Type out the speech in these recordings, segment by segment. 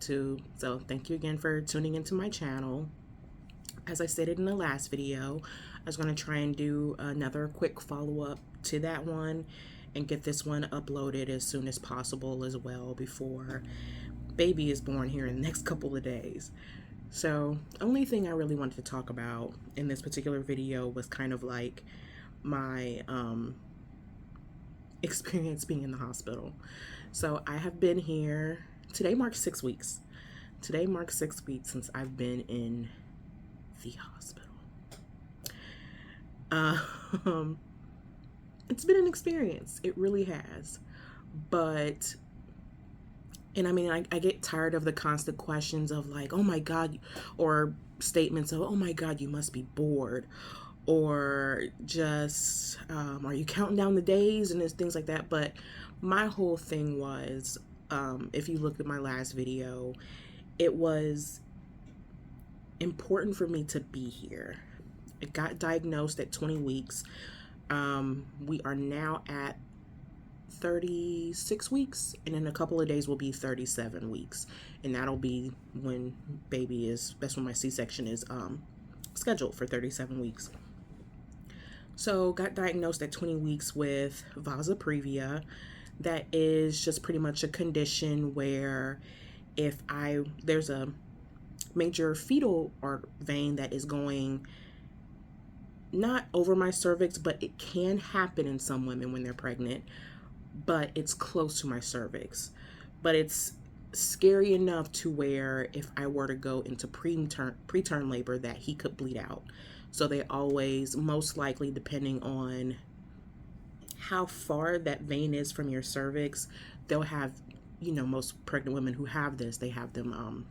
YouTube. So thank you again for tuning into my channel. As I stated in the last video, I was going to try and do another quick follow-up to that one and get this one uploaded as soon as possible as well before baby is born here in the next couple of days. So only thing I really wanted to talk about in this particular video was kind of like my experience being in the hospital. So I have been here, today marks 6 weeks. Today marks 6 weeks since I've been in the hospital. It's been an experience. It really has. But, and I mean, I get tired of the constant questions of like, oh my God, or statements of, oh my God, you must be bored. Or just, are you counting down the days and things like that? But my whole thing was, if you looked at my last video, it was important for me to be here. I got diagnosed at 20 weeks. We are now at 36 weeks, and in a couple of days we'll be 37 weeks, and that'll be when baby is, that's when my C-section is scheduled for 37 weeks. So got diagnosed at 20 weeks with vasa previa. That is just pretty much a condition where if there's a major fetal or vein that is going not over my cervix, but it can happen in some women when they're pregnant, but it's close to my cervix. But it's scary enough to where if I were to go into preterm labor that he could bleed out. So they always, most likely, depending on how far that vein is from your cervix, they'll have, you know, most pregnant women who have this, they have them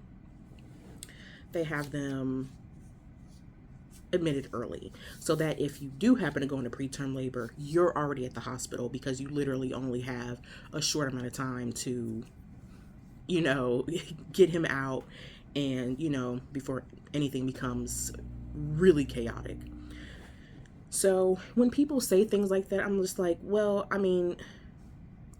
admitted early, so that if you do happen to go into preterm labor, you're already at the hospital because you literally only have a short amount of time to, you know, get him out and, you know, before anything becomes really chaotic. So when people say things like that, I'm just like, well, I mean,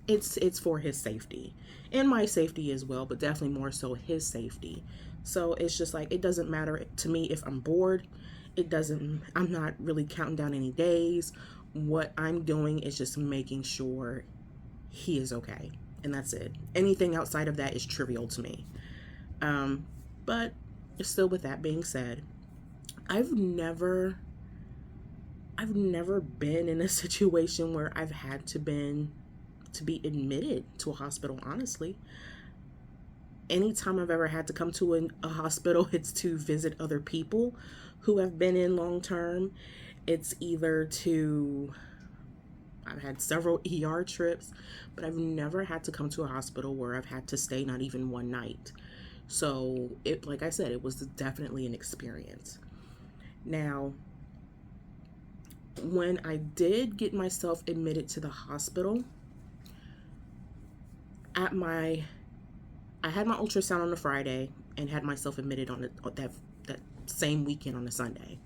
it's for his safety and my safety as well, but definitely more so his safety. So it's just like, it doesn't matter to me if I'm bored. I'm not really counting down any days. What I'm doing is just making sure he is okay. And that's it. Anything outside of that is trivial to me. But still, with that being said, I've never been in a situation where I've had to be admitted to a hospital, honestly. Anytime I've ever had to come to a hospital, it's to visit other people who have been in long term. It's either I've had several ER trips, but I've never had to come to a hospital where I've had to stay not even one night. So like I said, it was definitely an experience. Now, when I did get myself admitted to the hospital, I had my ultrasound on a Friday and had myself admitted on that same weekend on a Sunday.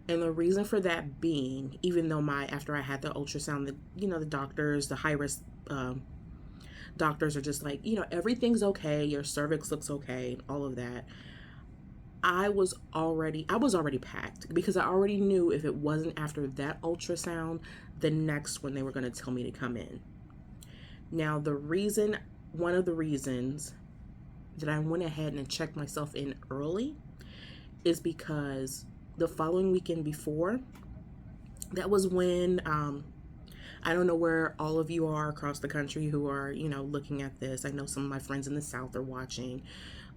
And the reason for that being, even though after I had the ultrasound, the doctors, the high risk doctors are just like, everything's okay, your cervix looks okay, all of that. I was already packed because I already knew if it wasn't after that ultrasound, the next one they were going to tell me to come in. Now, one of the reasons that I went ahead and checked myself in early is because the following weekend before, that was when, I don't know where all of you are across the country who are, looking at this. I know some of my friends in the South are watching.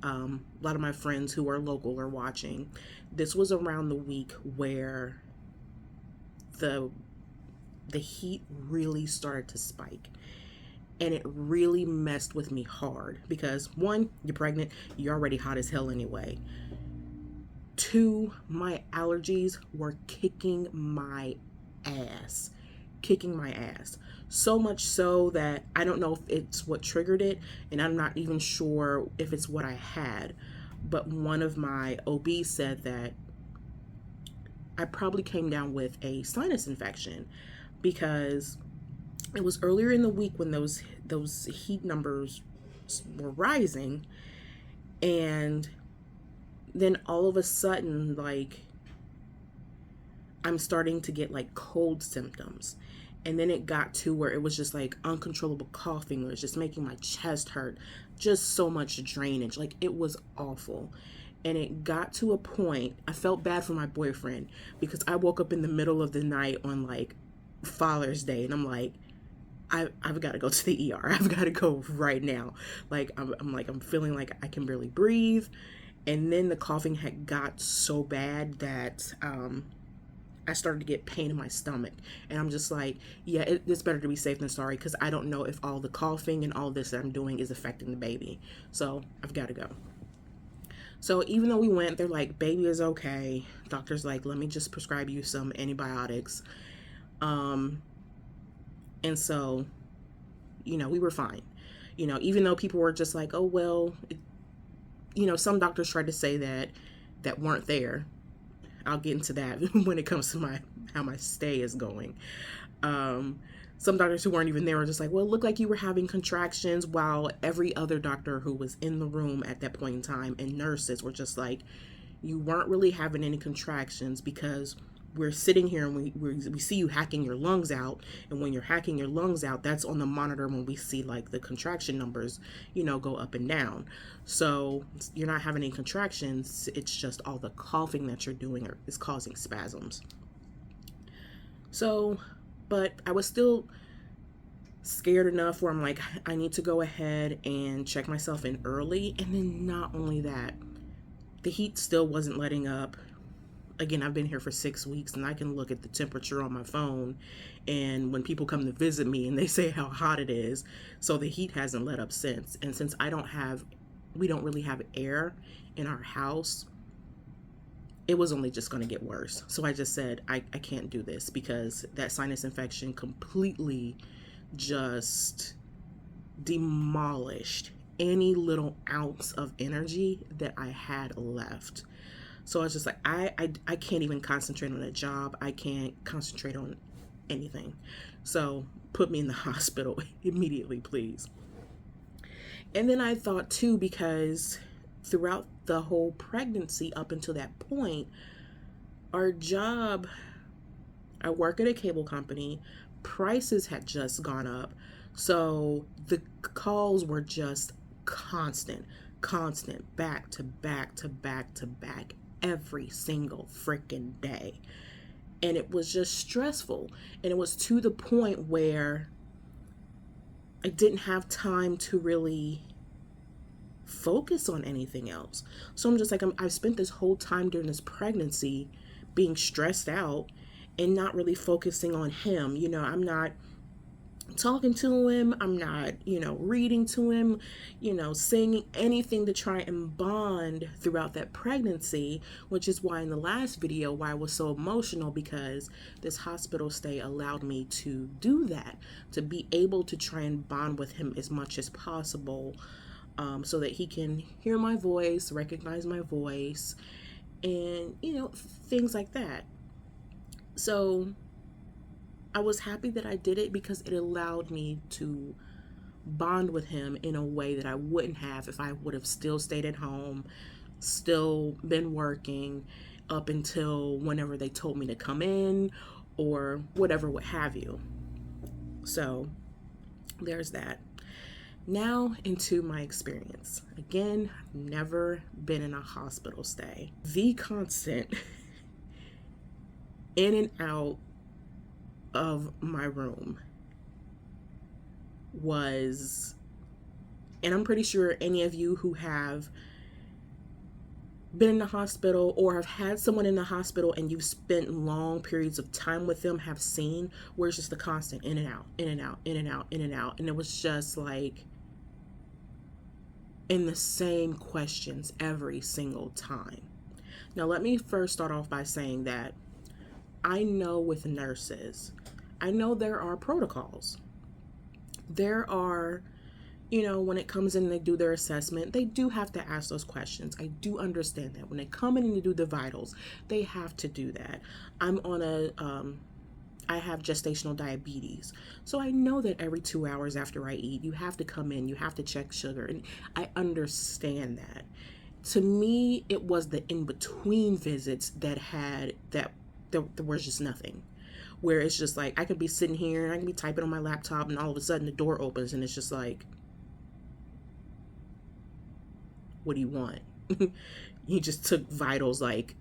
A lot of my friends who are local are watching. This was around the week where the heat really started to spike. And it really messed with me hard because 1, you're pregnant, you're already hot as hell anyway. 2, my allergies were kicking my ass. So much so that I don't know if it's what triggered it, and I'm not even sure if it's what I had. But one of my OBs said that I probably came down with a sinus infection because it was earlier in the week when those heat numbers were rising, And then all of a sudden, like, I'm starting to get like cold symptoms. And then it got to where it was just like uncontrollable coughing, or it's just making my chest hurt, just so much drainage. Like, it was awful. And it got to a point, I felt bad for my boyfriend because I woke up in the middle of the night on like Father's Day, and I'm like, I've got to go to the ER. I've got to go right now. Like, I'm feeling like I can barely breathe. And then the coughing had got so bad that I started to get pain in my stomach. And I'm just like, yeah, it's better to be safe than sorry, because I don't know if all the coughing and all this that I'm doing is affecting the baby. So I've got to go. So even though we went, they're like, baby is okay. Doctor's like, let me just prescribe you some antibiotics. And so, we were fine. Even though people were just like, oh, well, some doctors tried to say that weren't there. I'll get into that when it comes to how my stay is going. Some doctors who weren't even there were just like, well, it looked like you were having contractions, while every other doctor who was in the room at that point in time and nurses were just like, you weren't really having any contractions, because we're sitting here and we see you hacking your lungs out. And when you're hacking your lungs out, that's on the monitor when we see like the contraction numbers, go up and down. So you're not having any contractions. It's just all the coughing that you're doing is causing spasms. So, but I was still scared enough where I'm like, I need to go ahead and check myself in early. And then not only that, the heat still wasn't letting up. Again, I've been here for 6 weeks, and I can look at the temperature on my phone, and when people come to visit me and they say how hot it is, so the heat hasn't let up since. And since we don't really have air in our house, it was only just going to get worse. So I just said, I can't do this, because that sinus infection completely just demolished any little ounce of energy that I had left. So I was just like, I can't even concentrate on a job. I can't concentrate on anything. So put me in the hospital immediately, please. And then I thought too, because throughout the whole pregnancy up until that point, our job, I work at a cable company, prices had just gone up. So the calls were just constant, back to back to back to back, every single freaking day. And it was just stressful. And it was to the point where I didn't have time to really focus on anything else. So I'm just like, I've spent this whole time during this pregnancy being stressed out and not really focusing on him. I'm not talking to him. I'm not, reading to him, saying anything to try and bond throughout that pregnancy, which is why in the last video, why I was so emotional, because this hospital stay allowed me to do that, to be able to try and bond with him as much as possible, so that he can hear my voice, recognize my voice, and, things like that. So I was happy that I did it, because it allowed me to bond with him in a way that I wouldn't have if I would have still stayed at home, still been working up until whenever they told me to come in or whatever, what have you. So there's that. Now into my experience. Again, I've never been in a hospital stay. The constant in and out of my room was, and I'm pretty sure any of you who have been in the hospital or have had someone in the hospital and you've spent long periods of time with them have seen, where it's just the constant in and out, in and out, in and out, in and out. And it was just like in the same questions every single time. Now, let me first start off by saying that I know with nurses, I know there are protocols. There are, when it comes in and they do their assessment, they do have to ask those questions. I do understand that. When they come in and they do the vitals, they have to do that. I'm on I have gestational diabetes. So I know that every 2 hours after I eat, you have to come in, you have to check sugar. And I understand that. To me, it was the in between visits that had that there was just nothing. Where it's just like I could be sitting here and I can be typing on my laptop and all of a sudden the door opens and it's just like, what do you want? You just took vitals like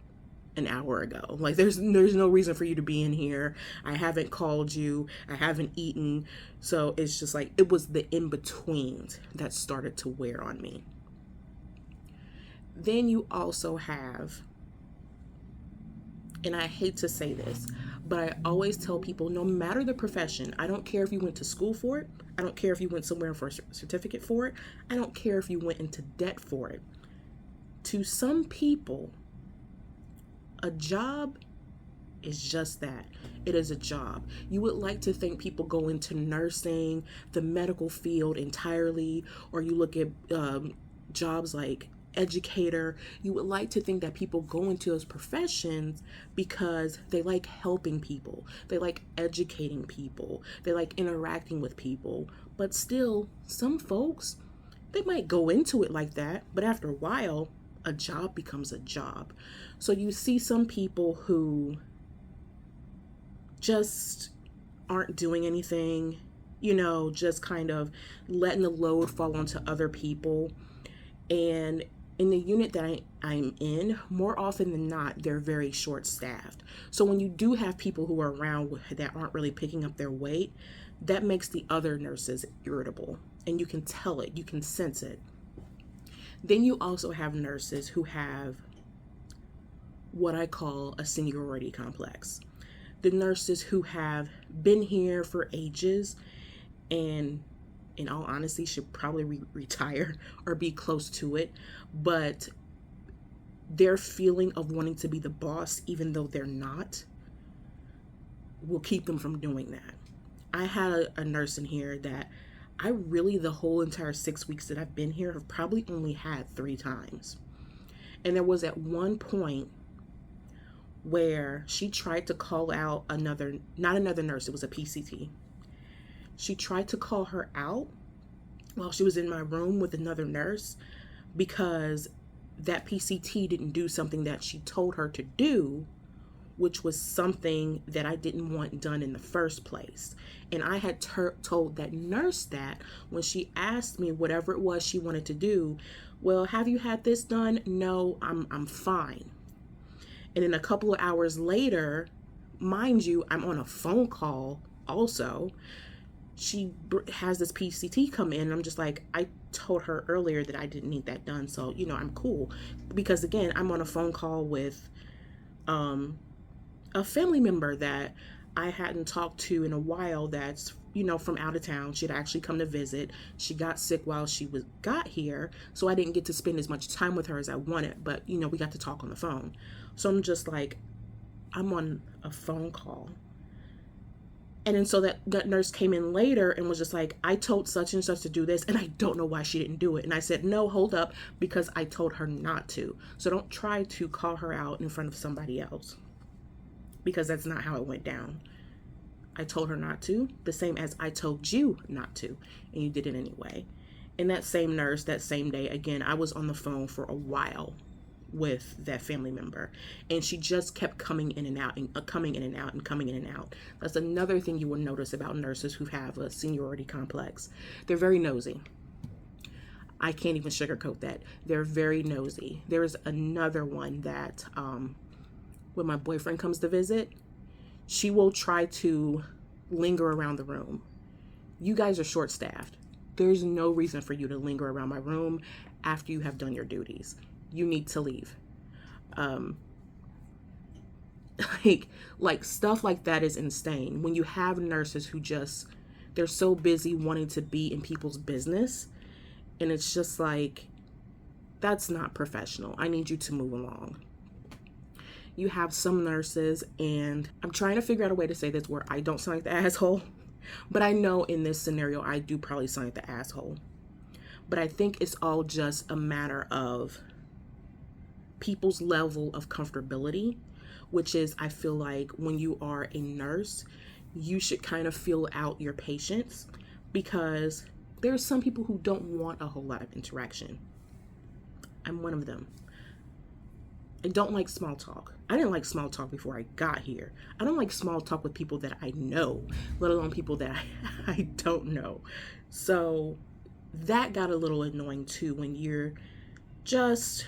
an hour ago. Like there's no reason for you to be in here. I haven't called you. I haven't eaten. So it's just like it was the in-betweens that started to wear on me. Then you also have, and I hate to say this, but I always tell people, no matter the profession, I don't care if you went to school for it. I don't care if you went somewhere for a certificate for it. I don't care if you went into debt for it. To some people, a job is just that. It is a job. You would like to think people go into nursing, the medical field entirely, or you look at jobs like educator. You would like to think that people go into those professions because they like helping people. They like educating people. They like interacting with people. But still, some folks, they might go into it like that, but after a while, a job becomes a job. So you see some people who just aren't doing anything, just kind of letting the load fall onto other people. And in the unit that I'm in, more often than not, they're very short-staffed. So when you do have people who are around that aren't really picking up their weight, that makes the other nurses irritable. And you can tell it, you can sense it. Then you also have nurses who have what I call a seniority complex. The nurses who have been here for ages and in all honesty should probably retire or be close to it, but their feeling of wanting to be the boss even though they're not will keep them from doing that. I had a nurse in here that I really, the whole entire 6 weeks that I've been here, have probably only had 3 times. And there was at one point where she tried to call out not another nurse, it was a PCT. She tried to call her out while she was in my room with another nurse because that PCT didn't do something that she told her to do, which was something that I didn't want done in the first place. And I had told that nurse that when she asked me whatever it was she wanted to do, well, have you had this done? No, I'm fine. And then a couple of hours later, mind you, I'm on a phone call also. She has this PCT come in and I'm just like, I told her earlier that I didn't need that done. So, I'm cool. Because again, I'm on a phone call with a family member that I hadn't talked to in a while that's, from out of town. She'd actually come to visit. She got sick while she got here. So I didn't get to spend as much time with her as I wanted. But, we got to talk on the phone. So I'm just like, I'm on a phone call. And then so that nurse came in later and was just like, I told such and such to do this, and I don't know why she didn't do it. And I said, no, hold up, because I told her not to. So don't try to call her out in front of somebody else, because that's not how it went down. I told her not to, the same as I told you not to, and you did it anyway. And that same nurse, that same day, again, I was on the phone for a while with that family member, and she just kept coming in and out and coming in and out and coming in and out. That's another thing you will notice about nurses who have a seniority complex. They're very nosy. I can't even sugarcoat that. They're very nosy. There's another one that when my boyfriend comes to visit, she will try to linger around the room. You guys are short-staffed. There's no reason for you to linger around my room after you have done your duties. You need to leave. Like stuff like that is insane. When you have nurses who they're so busy wanting to be in people's business, and it's just like, that's not professional. I need you to move along. You have some nurses, and I'm trying to figure out a way to say this where I don't sound like the asshole, but I know in this scenario I do probably sound like the asshole. But I think it's all just a matter of people's level of comfortability, which is, I feel like when you are a nurse, you should kind of feel out your patience, because there's some people who don't want a whole lot of interaction. I'm one of them. I don't like small talk. I didn't like small talk before I got here. I don't like small talk with people that I know, let alone people that I don't know. So that got a little annoying too, when you're just,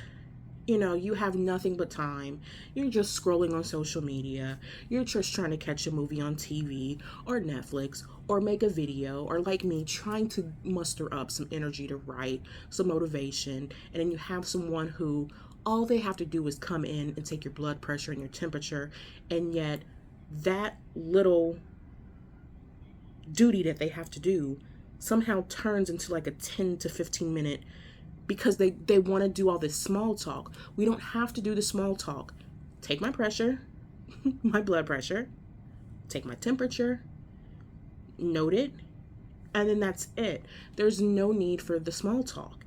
you have nothing but time. You're just scrolling on social media. You're just trying to catch a movie on TV or Netflix, or make a video, or like me, trying to muster up some energy to write, some motivation. And then you have someone who all they have to do is come in and take your blood pressure and your temperature. And yet, that little duty that they have to do somehow turns into like a 10 to 15 minute, because they want to do all this small talk. We don't have to do the small talk. Take my pressure, my blood pressure, take my temperature, note it, and then that's it. There's no need for the small talk.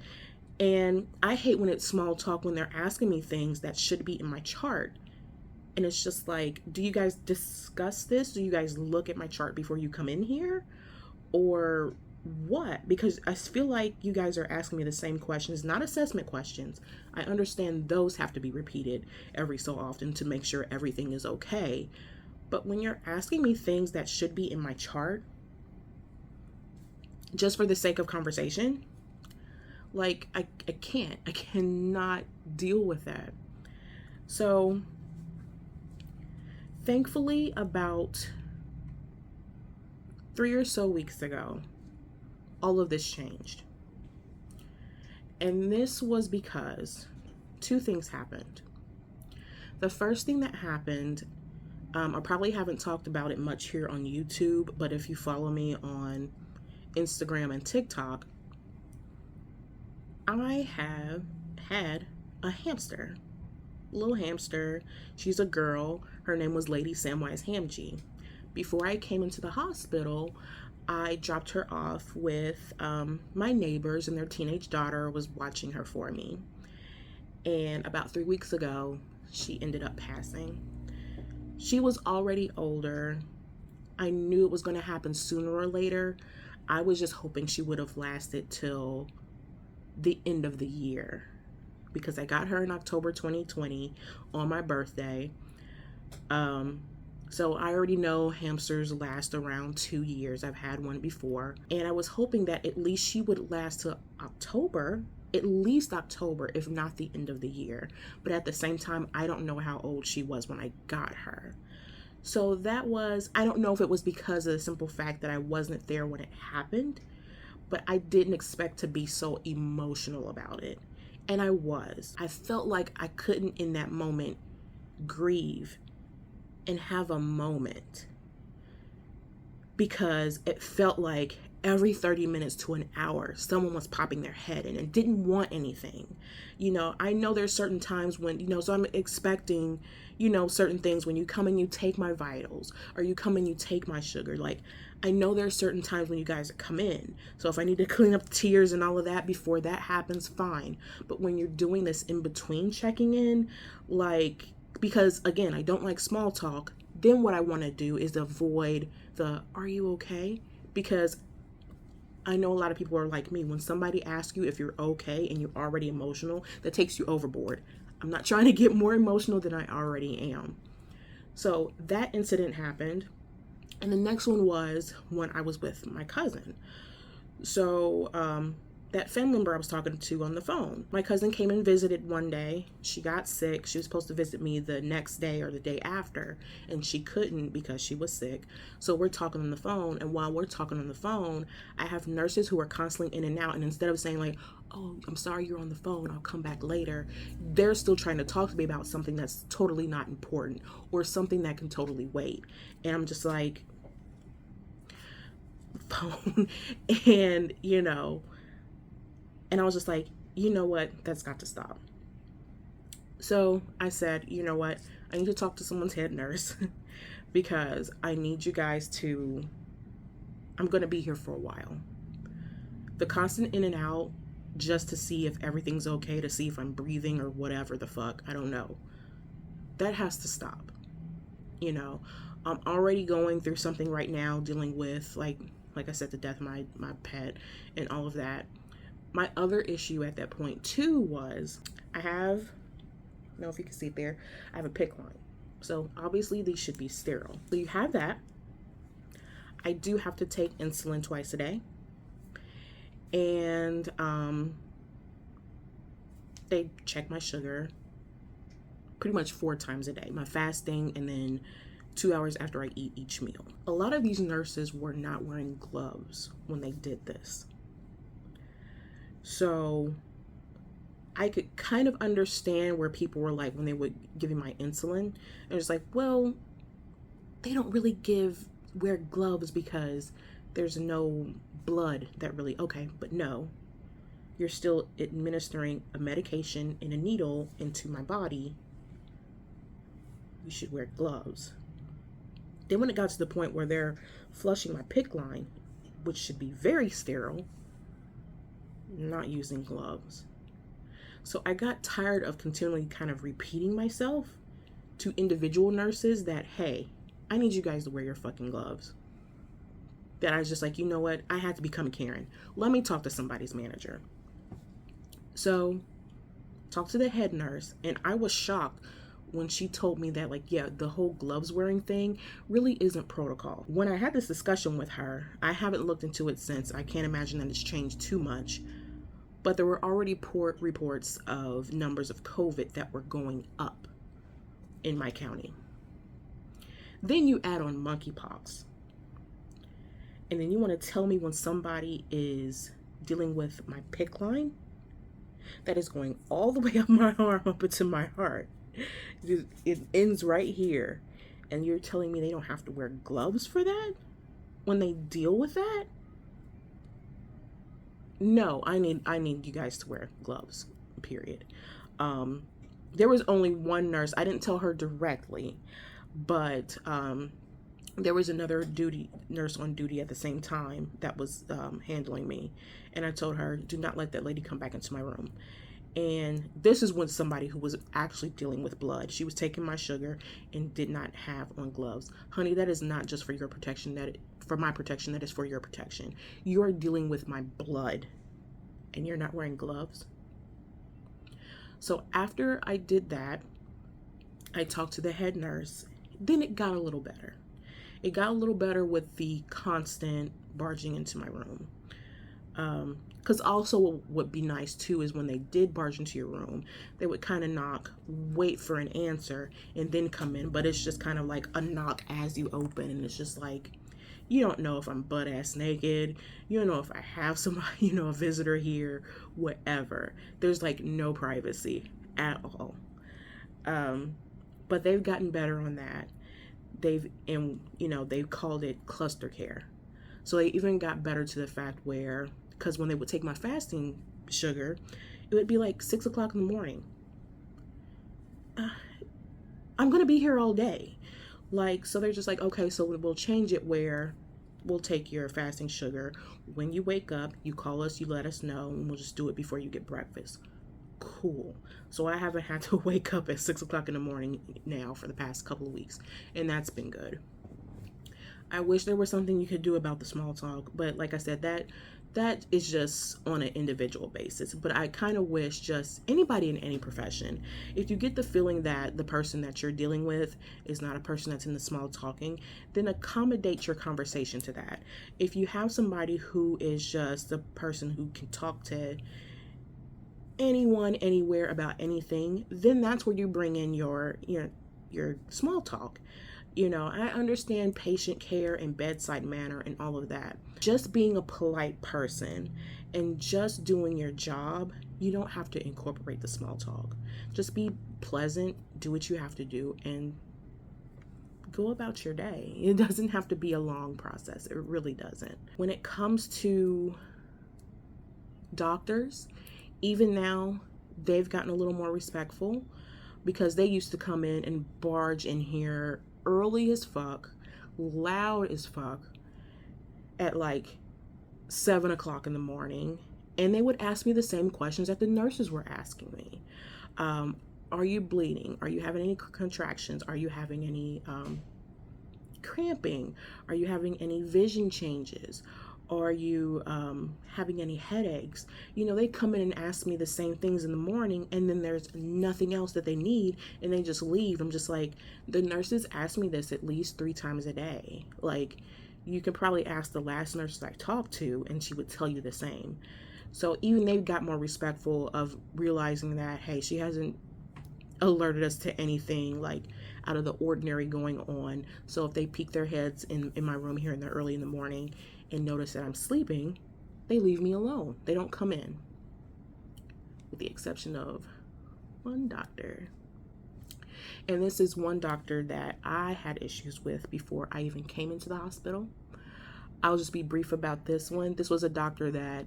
And I hate when it's small talk when they're asking me things that should be in my chart. And it's just like, do you guys discuss this? Do you guys look at my chart before you come in here? Or what? Because I feel like you guys are asking me the same questions, not assessment questions. I understand those have to be repeated every so often to make sure everything is okay. But when you're asking me things that should be in my chart, just for the sake of conversation, like, I cannot deal with that. So thankfully, about 3 or so weeks ago, all of this changed. And this was because 2 things happened. The first thing that happened, I probably haven't talked about it much here on YouTube, but if you follow me on Instagram and TikTok, I have had a hamster, little hamster. She's a girl. Her name was Lady Samwise Hamji. Before I came into the hospital, I dropped her off with my neighbors, and their teenage daughter was watching her for me. And about 3 weeks ago, she ended up passing. She was already older. I knew it was going to happen sooner or later. I was just hoping she would have lasted till the end of the year, because I got her in October 2020 on my birthday. So I already know hamsters last around 2 years. I've had one before, and I was hoping that at least she would last to October, at least October, if not the end of the year. But at the same time, I don't know how old she was when I got her. So I don't know if it was because of the simple fact that I wasn't there when it happened, but I didn't expect to be so emotional about it. And I was. I felt like I couldn't in that moment grieve and have a moment, because it felt like every 30 minutes to an hour, someone was popping their head in and didn't want anything. I know there's certain times when, so I'm expecting, certain things when you come and you take my vitals, or you come and you take my sugar. Like, I know there's certain times when you guys come in. So if I need to clean up the tears and all of that before that happens, fine. But when you're doing this in between checking in, like, because again, I don't like small talk, then what I want to do is avoid the, are you okay? Because I know a lot of people are like me. When somebody asks you if you're okay and you're already emotional, that takes you overboard. I'm not trying to get more emotional than I already am. So that incident happened. And the next one was when I was with my cousin. So that family member I was talking to on the phone, my cousin came and visited one day. She got sick. She was supposed to visit me the next day or the day after, and she couldn't because she was sick. So we're talking on the phone, and while we're talking on the phone, I have nurses who are constantly in and out, and instead of saying like, oh, I'm sorry you're on the phone, I'll come back later, they're still trying to talk to me about something that's totally not important or something that can totally wait. And I'm just like, phone. And and I was just like, you know what, that's got to stop. So I said, you know what, I need to talk to someone's head nurse because I need you guys to, I'm going to be here for a while. The constant in and out just to see if everything's okay, to see if I'm breathing or whatever the fuck, I don't know. That has to stop. I'm already going through something right now, dealing with like I said, the death of my pet and all of that. My other issue at that point too was I have, I don't know if you can see it there, I have a PICC line. So obviously these should be sterile. So you have that. I do have to take insulin twice a day. And they check my sugar pretty much 4 times a day. My fasting and then 2 hours after I eat each meal. A lot of these nurses were not wearing gloves when they did this. So I could kind of understand where people were like, when they would give me my insulin, it was like, well, they don't really wear gloves because there's no blood that really, okay, but no, you're still administering a medication and a needle into my body. You should wear gloves. Then when it got to the point where they're flushing my PICC line, which should be very sterile, not using gloves. So I got tired of continually kind of repeating myself to individual nurses that, hey, I need you guys to wear your fucking gloves. That I was just like, you know what? I had to become Karen. Let me talk to somebody's manager. So talked to the head nurse, and I was shocked when she told me that, like, yeah, the whole gloves wearing thing really isn't protocol. When I had this discussion with her, I haven't looked into it since. I can't imagine that it's changed too much. But there were already reports of numbers of COVID that were going up in my county. Then you add on monkeypox. And then you want to tell me when somebody is dealing with my PICC line that is going all the way up my arm, up into my heart. It ends right here. And you're telling me they don't have to wear gloves for that when they deal with that? No, I need you guys to wear gloves, period. There was only one nurse. I didn't tell her directly, but there was another nurse on duty at the same time that was handling me. And I told her, do not let that lady come back into my room. And this is when somebody who was actually dealing with blood. She was taking my sugar and did not have on gloves. Honey, that is not just for your protection, for my protection, that is for your protection. You are dealing with my blood and you're not wearing gloves. So after I did that, I talked to the head nurse. Then it got a little better. It got a little better with the constant barging into my room. Because also what would be nice too is when they did barge into your room, they would kind of knock, wait for an answer, and then come in. But it's just kind of like a knock as you open, and it's just like, you don't know if I'm butt ass naked. You don't know if I have somebody, a visitor here, whatever. There's like no privacy at all. But they've gotten better on that. They've called it cluster care. So they even got better to the fact where, because when they would take my fasting sugar, it would be like 6 o'clock in the morning. I'm going to be here all day. So they're just like, okay, so we'll change it where we'll take your fasting sugar. When you wake up, you call us, you let us know, and we'll just do it before you get breakfast. Cool. So I haven't had to wake up at 6 o'clock in the morning now for the past couple of weeks, and that's been good. I wish there was something you could do about the small talk, but like I said, that is just on an individual basis. But I kind of wish just anybody in any profession, if you get the feeling that the person that you're dealing with is not a person that's in the small talking, then accommodate your conversation to that. If you have somebody who is just a person who can talk to anyone, anywhere about anything, then that's where you bring in your small talk. I understand patient care and bedside manner and all of that. Just being a polite person and just doing your job, you don't have to incorporate the small talk. Just be pleasant, do what you have to do, and go about your day. It doesn't have to be a long process. It really doesn't. When it comes to doctors, even now, they've gotten a little more respectful, because they used to come in and barge in here early as fuck, loud as fuck, at like 7 o'clock in the morning, and they would ask me the same questions that the nurses were asking me. Are you bleeding? Are you having any contractions? Are you having any cramping? Are you having any vision changes? Are you having any headaches? They come in and ask me the same things in the morning, and then there's nothing else that they need, and they just leave. I'm just like, the nurses ask me this at least 3 times a day. Like, you can probably ask the last nurse I talked to, and she would tell you the same. So even they got more respectful of realizing that, hey, she hasn't alerted us to anything like out of the ordinary going on. So if they peek their heads in my room here in the early in the morning and notice that I'm sleeping, they leave me alone. They don't come in, with the exception of one doctor. And this is one doctor that I had issues with before I even came into the hospital. I'll just be brief about this one. This was a doctor that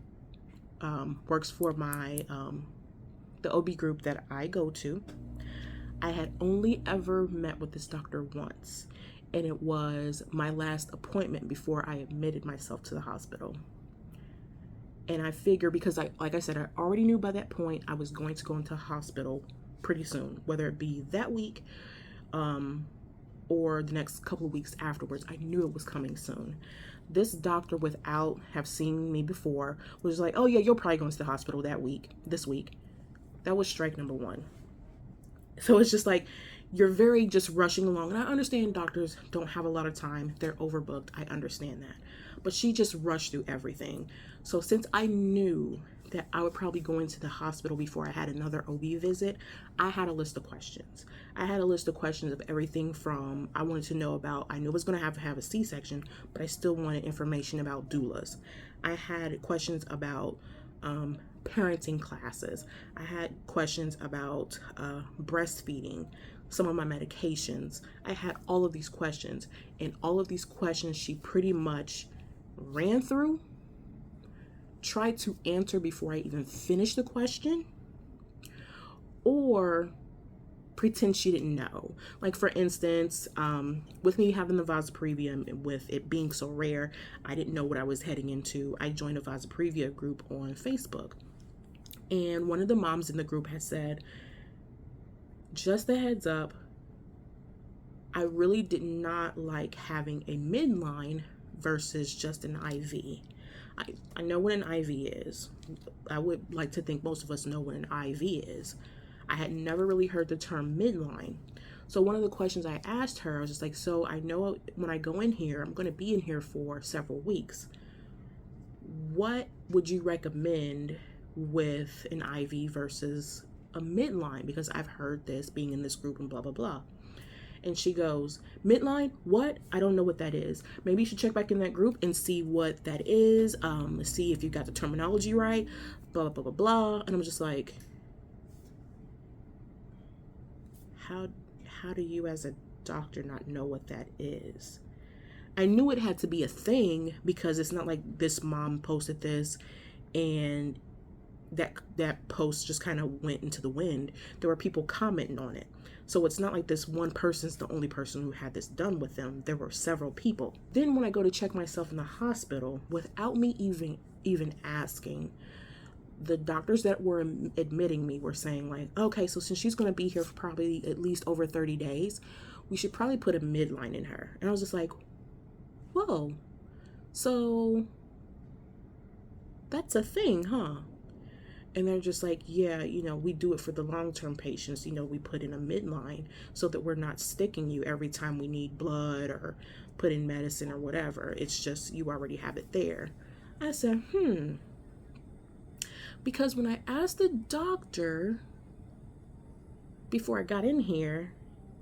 works for my the OB group that I go to. I had only ever met with this doctor once, and it was my last appointment before I admitted myself to the hospital. And I figure, because like I said, I already knew by that point I was going to go into hospital pretty soon, whether it be that week or the next couple of weeks afterwards. I knew it was coming soon. This doctor, without have seen me before, was like, oh yeah, you're probably going to the hospital this week. That was strike number one. So it's just like, you're very just rushing along. And I understand doctors don't have a lot of time. They're overbooked. I understand that. But she just rushed through everything. So since I knew that I would probably go into the hospital before I had another OB visit, I had a list of questions. I had a list of questions of everything from, I wanted to know about, I knew I was going to have a C-section, but I still wanted information about doulas. I had questions about parenting classes. I had questions about breastfeeding, some of my medications. I had all of these questions, and all of these questions she pretty much ran through, tried to answer before I even finished the question, or pretend she didn't know. Like, for instance, with me having the Vasoprevia, with it being so rare, I didn't know what I was heading into. I joined a Vasoprevia group on Facebook, and one of the moms in the group had said, just a heads up, I really did not like having a midline versus just an IV. I know what an IV is. I would like to think most of us know what an IV is. I had never really heard the term midline. So one of the questions I asked her, I was just like, so I know when I go in here, I'm going to be in here for several weeks. What would you recommend with an IV versus a midline? Because I've heard this being in this group and blah, blah, blah. And she goes, midline? What? I don't know what that is. Maybe you should check back in that group and see what that is. See if you got the terminology right. Blah, blah, blah, blah. And I'm just like, how do you as a doctor not know what that is? I knew it had to be a thing, because it's not like this mom posted this and that post just kind of went into the wind. There were people commenting on it. So it's not like this one person's the only person who had this done with them. There were several people. Then when I go to check myself in the hospital, without me even asking, the doctors that were admitting me were saying like, okay, so since she's going to be here for probably at least over 30 days, we should probably put a midline in her. And I was just like, whoa, so that's a thing, huh? And they're just like, yeah, we do it for the long-term patients. We put in a midline so that we're not sticking you every time we need blood or put in medicine or whatever. It's just, you already have it there. I said, because when I asked the doctor before I got in here,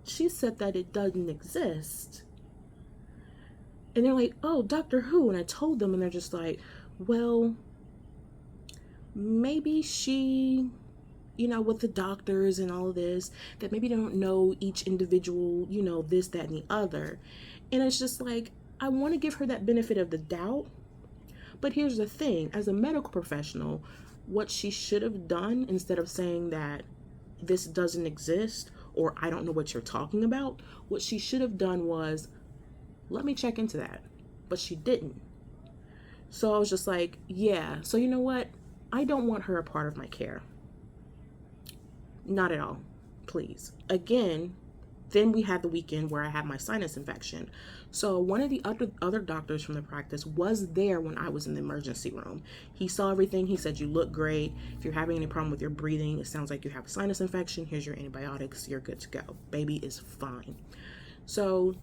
she said that it doesn't exist. And they're like, oh, Doctor who? And I told them, and they're just like, well, maybe she, with the doctors and all of this, that maybe they don't know each individual, this, that, and the other. And it's just like, I want to give her that benefit of the doubt. But here's the thing, as a medical professional, what she should have done, instead of saying that this doesn't exist or I don't know what you're talking about, what she should have done was, let me check into that. But she didn't. So I was just like, yeah, so you know what? I don't want her a part of my care. Not at all. Please. Again, Then we had the weekend where I had my sinus infection. So one of the other doctors from the practice was there when I was in the emergency room. He saw everything. He said, you look great. If you're having any problem with your breathing, it sounds like you have a sinus infection. Here's your antibiotics. You're good to go. Baby is fine. So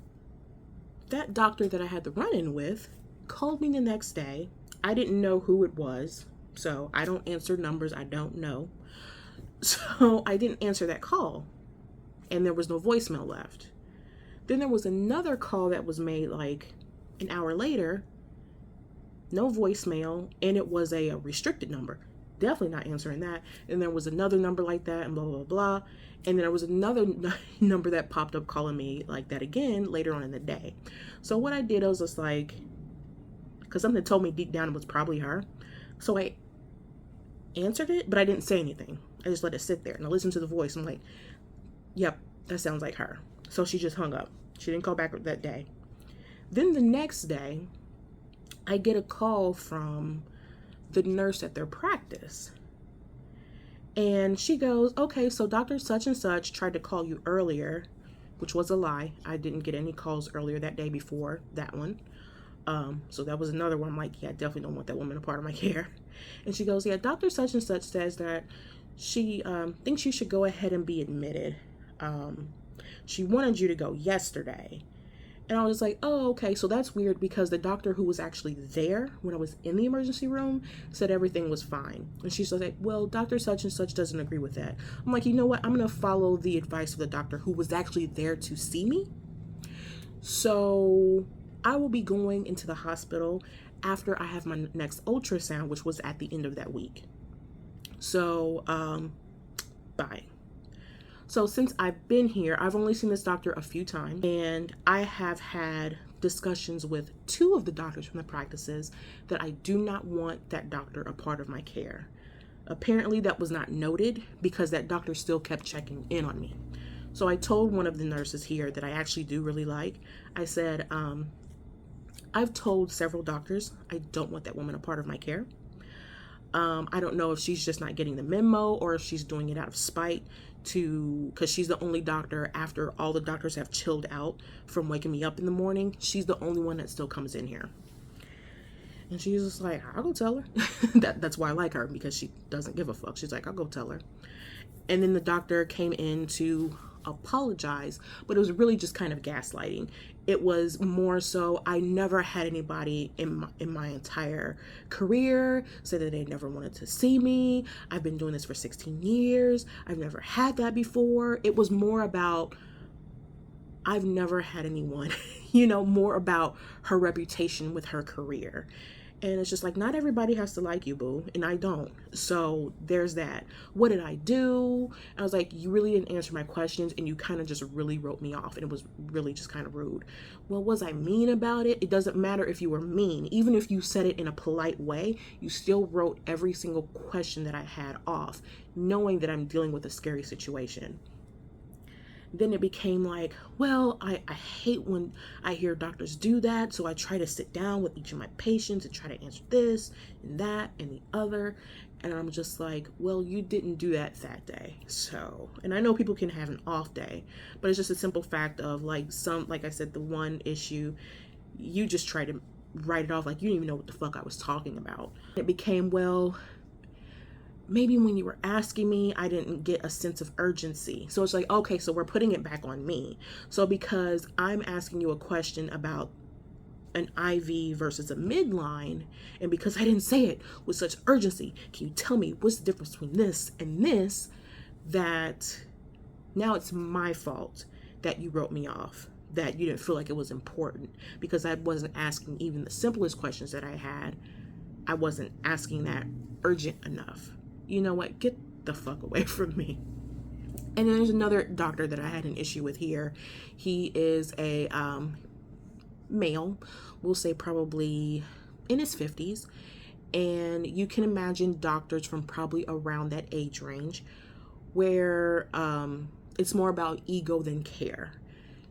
that doctor that I had the run-in with called me the next day. I didn't know who it was. So I don't answer numbers I don't know. So I didn't answer that call. And there was no voicemail left. Then there was another call that was made like an hour later. No voicemail. And it was a restricted number. Definitely not answering that. And there was another number like that and blah, blah, blah. And then there was another number that popped up calling me like that again later on in the day. So what I did, I was just like, because something told me deep down it was probably her. So I answered it, but I didn't say anything. I just let it sit there and I listened to the voice. I'm like, yep, that sounds like her. So she just hung up. She didn't call back that day. Then the next day, I get a call from the nurse at their practice. And she goes, okay, so Dr. Such and Such tried to call you earlier, which was a lie. I didn't get any calls earlier that day before that one. So that was another one. I'm like, yeah, I definitely don't want that woman a part of my care. And she goes, yeah, Dr. Such and Such says that she thinks you should go ahead and be admitted. She wanted you to go yesterday. And I was like, oh, okay. So that's weird because the doctor who was actually there when I was in the emergency room said everything was fine. And she's like, well, Dr. Such and Such doesn't agree with that. I'm like, you know what? I'm going to follow the advice of the doctor who was actually there to see me. So I will be going into the hospital after I have my next ultrasound, which was at the end of that week. So, bye. So since I've been here, I've only seen this doctor a few times, and I have had discussions with two of the doctors from the practices that I do not want that doctor a part of my care. Apparently that was not noted because that doctor still kept checking in on me. So I told one of the nurses here that I actually do really like. I said, I've told several doctors I don't want that woman a part of my care. I don't know if she's just not getting the memo or if she's doing it out of spite because she's the only doctor after all the doctors have chilled out from waking me up in the morning. She's the only one that still comes in here. And she's just like, I'll go tell her. That's why I like her, because she doesn't give a fuck. She's like, I'll go tell her. And then the doctor came in to apologize, but it was really just kind of gaslighting. It was more so, I never had anybody in my entire career say that they never wanted to see me. I've been doing this for 16 years. I've never had that before. It was more about, I've never had anyone, more about her reputation with her career. And it's just like, not everybody has to like you, boo. And I don't. So there's that. What did I do? I was like, you really didn't answer my questions and you kind of just really wrote me off. And it was really just kind of rude. Well, was I mean about it? It doesn't matter if you were mean. Even if you said it in a polite way, you still wrote every single question that I had off, knowing that I'm dealing with a scary situation. Then it became like, well, I hate when I hear doctors do that. So I try to sit down with each of my patients and try to answer this and that and the other. And I'm just like, well, you didn't do that day. So, and I know people can have an off day, but it's just a simple fact of like I said, the one issue, you just try to write it off like you didn't even know what the fuck I was talking about. It became, well, maybe when you were asking me, I didn't get a sense of urgency. So it's like, okay, so we're putting it back on me. So because I'm asking you a question about an IV versus a midline, and because I didn't say it with such urgency, can you tell me what's the difference between this and this, that now it's my fault that you wrote me off, that you didn't feel like it was important because I wasn't asking even the simplest questions that I had. I wasn't asking that urgent enough. You know what? Get the fuck away from me. And then there's another doctor that I had an issue with here. He is a male, we'll say probably in his 50s. And you can imagine doctors from probably around that age range where it's more about ego than care.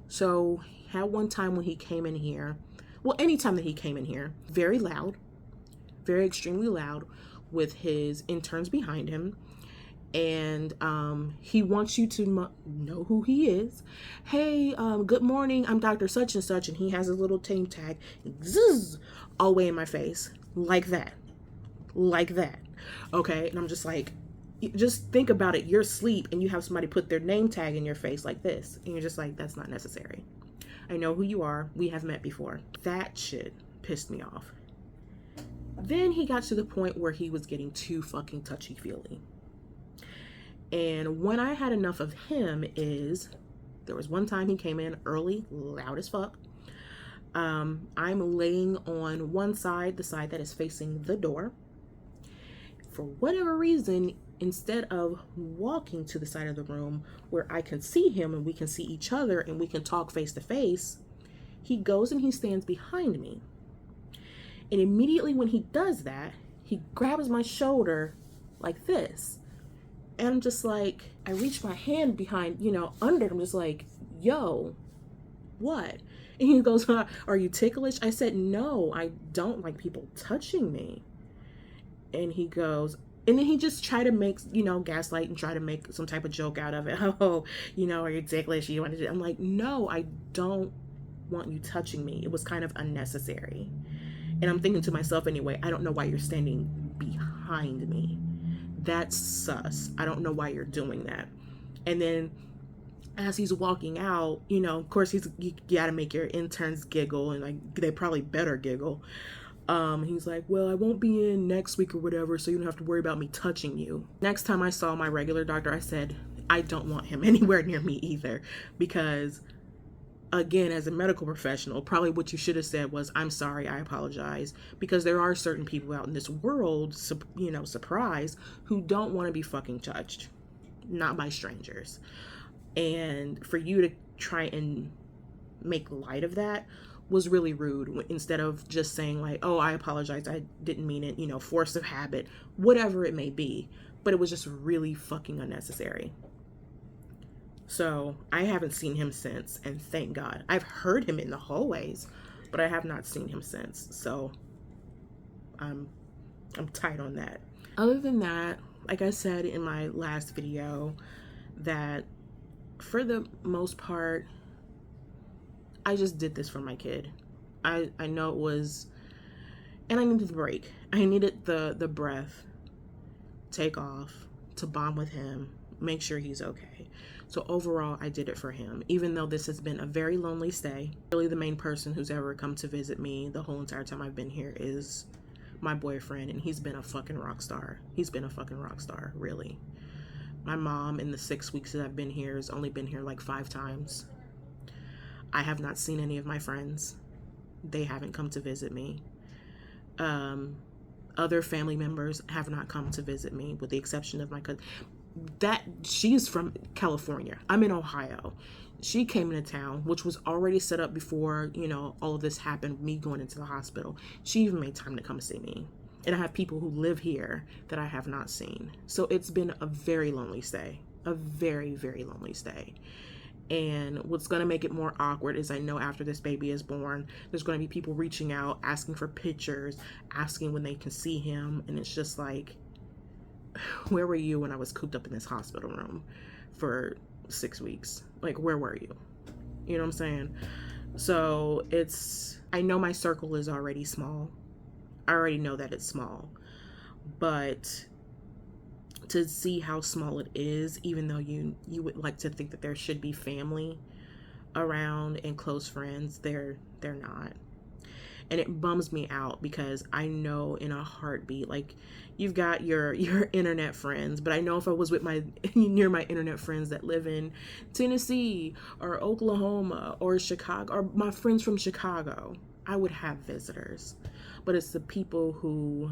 So had one time when he came in here, well, anytime that he came in here, very loud, very extremely loud, with his interns behind him. And he wants you to know who he is. Hey, good morning, I'm Dr. Such and Such, and he has a little name tag, zzz, all the way in my face, like that, okay? And I'm just like, just think about it. You're asleep and you have somebody put their name tag in your face like this, and you're just like, that's not necessary. I know who you are. We have met before. That shit pissed me off. Then he got to the point where he was getting too fucking touchy-feely. And when I had enough of him is, there was one time he came in early, loud as fuck. I'm laying on one side, the side that is facing the door. For whatever reason, instead of walking to the side of the room where I can see him and we can see each other and we can talk face to face, he goes and he stands behind me. And immediately when he does that, he grabs my shoulder like this. And I'm just like, I reach my hand behind, under him, just like, yo, what? And he goes, are you ticklish? I said, no, I don't like people touching me. And he goes, and then he just tried to make, gaslight and try to make some type of joke out of it. Oh, are you ticklish? You want to do? I'm like, no, I don't want you touching me. It was kind of unnecessary. And I'm thinking to myself anyway, I don't know why you're standing behind me. That's sus. I don't know why you're doing that. And then as he's walking out, of course you gotta make your interns giggle, and like they probably better giggle. He's like, well, I won't be in next week or whatever, so you don't have to worry about me touching you. Next time I saw my regular doctor, I said, I don't want him anywhere near me either, because again, as a medical professional, probably what you should have said was, I'm sorry, I apologize, because there are certain people out in this world, surprise, who don't want to be fucking touched, not by strangers. And for you to try and make light of that was really rude, instead of just saying like, oh, I apologize, I didn't mean it, force of habit, whatever it may be. But it was just really fucking unnecessary. So I haven't seen him since, and thank God. I've heard him in the hallways, but I have not seen him since. So I'm tight on that. Other than that, like I said in my last video, that for the most part, I just did this for my kid. I know it was, and I needed the break. I needed the breath, take off, to bond with him, make sure he's okay. So overall, I did it for him, even though this has been a very lonely stay. Really, the main person who's ever come to visit me the whole entire time I've been here is my boyfriend, and he's been a fucking rock star. He's been a fucking rock star, really. My mom, in the 6 weeks that I've been here, has only been here like 5 times. I have not seen any of my friends. They haven't come to visit me. Other family members have not come to visit me, with the exception of my cousin. She's from California. I'm in Ohio. She came into town, which was already set up before, all of this happened, me going into the hospital. She even made time to come see me. And I have people who live here that I have not seen. So it's been a very lonely stay. A very, very lonely stay. And what's going to make it more awkward is I know after this baby is born, there's going to be people reaching out, asking for pictures, asking when they can see him. And it's just like, where were you when I was cooped up in this hospital room for 6 weeks? Like, where were you? You know what I'm saying? So I know my circle is already small. I already know that it's small. But to see how small it is, even though you would like to think that there should be family around and close friends, they're not. And it bums me out, because I know in a heartbeat, like, you've got your internet friends, but I know if I was with near my internet friends that live in Tennessee or Oklahoma or Chicago, or my friends from Chicago, I would have visitors. But it's the people who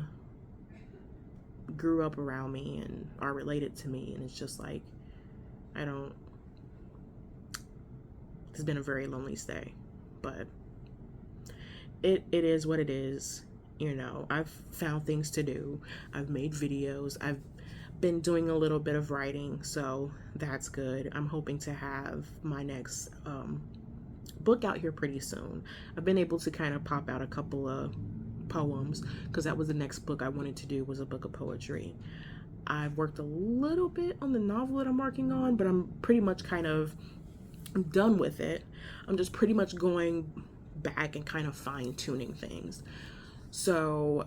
grew up around me and are related to me, and it's just like, it's been a very lonely stay, but it is what it is. I've found things to do. I've made videos. I've been doing a little bit of writing, so that's good. I'm hoping to have my next book out here pretty soon. I've been able to kind of pop out a couple of poems, because that was the next book I wanted to do, was a book of poetry. I've worked a little bit on the novel that I'm working on, but I'm pretty much I'm done with it. I'm just pretty much going back and kind of fine tuning things. So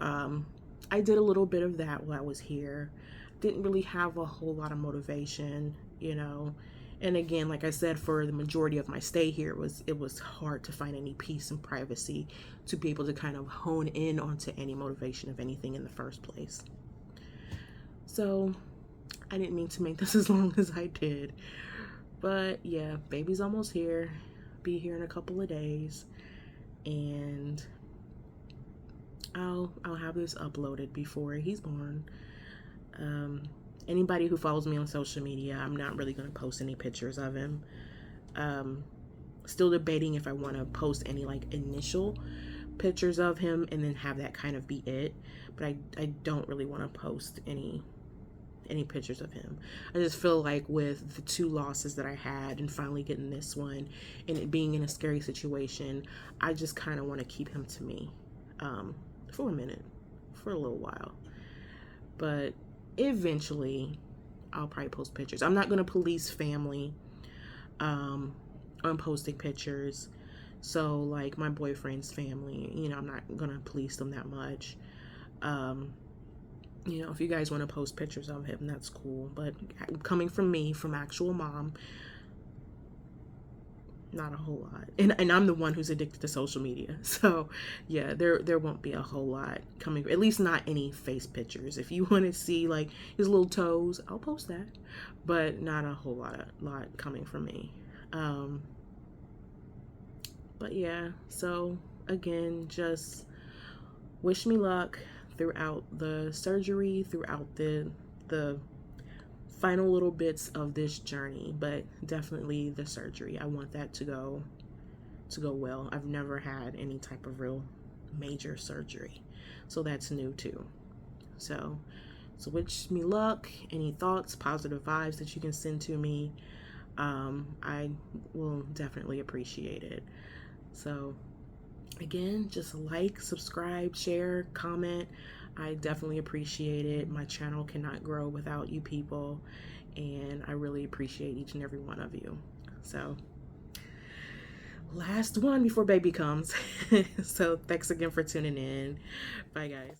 I did a little bit of that while I was here. Didn't really have a whole lot of motivation, you know. And again, like I said, for the majority of my stay here, it was hard to find any peace and privacy to be able to kind of hone in onto any motivation of anything in the first place. So I didn't mean to make this as long as I did. But yeah, baby's almost here. Be here in a couple of days. And I'll have this uploaded before he's born. Anybody who follows me on social media, I'm not really going to post any pictures of him. Still debating if I want to post any like initial pictures of him and then have that kind of be it. But I don't really want to post any pictures of him. I just feel like with the 2 losses that I had and finally getting this one and it being in a scary situation, I just kind of want to keep him to me for a minute, for a little while. But eventually I'll probably post pictures. I'm not going to police family on posting pictures. So like my boyfriend's family, you know, I'm not going to police them that much. You know, if you guys want to post pictures of him, that's cool. But coming from me, from actual mom, not a whole lot. And I'm the one who's addicted to social media. So yeah, there won't be a whole lot coming, at least not any face pictures. If you want to see like his little toes, I'll post that. But not a whole lot coming from me. But yeah, so again, just wish me luck throughout the surgery, throughout the final little bits of this journey, but definitely the surgery. I want that to go well. I've never had any type of real major surgery, so that's new too. So wish me luck. Any thoughts, positive vibes that you can send to me, I will definitely appreciate it. So again, just like, subscribe, share, comment. I definitely appreciate it. My channel cannot grow without you people, and I really appreciate each and every one of you. So last one before baby comes. So thanks again for tuning in. Bye guys.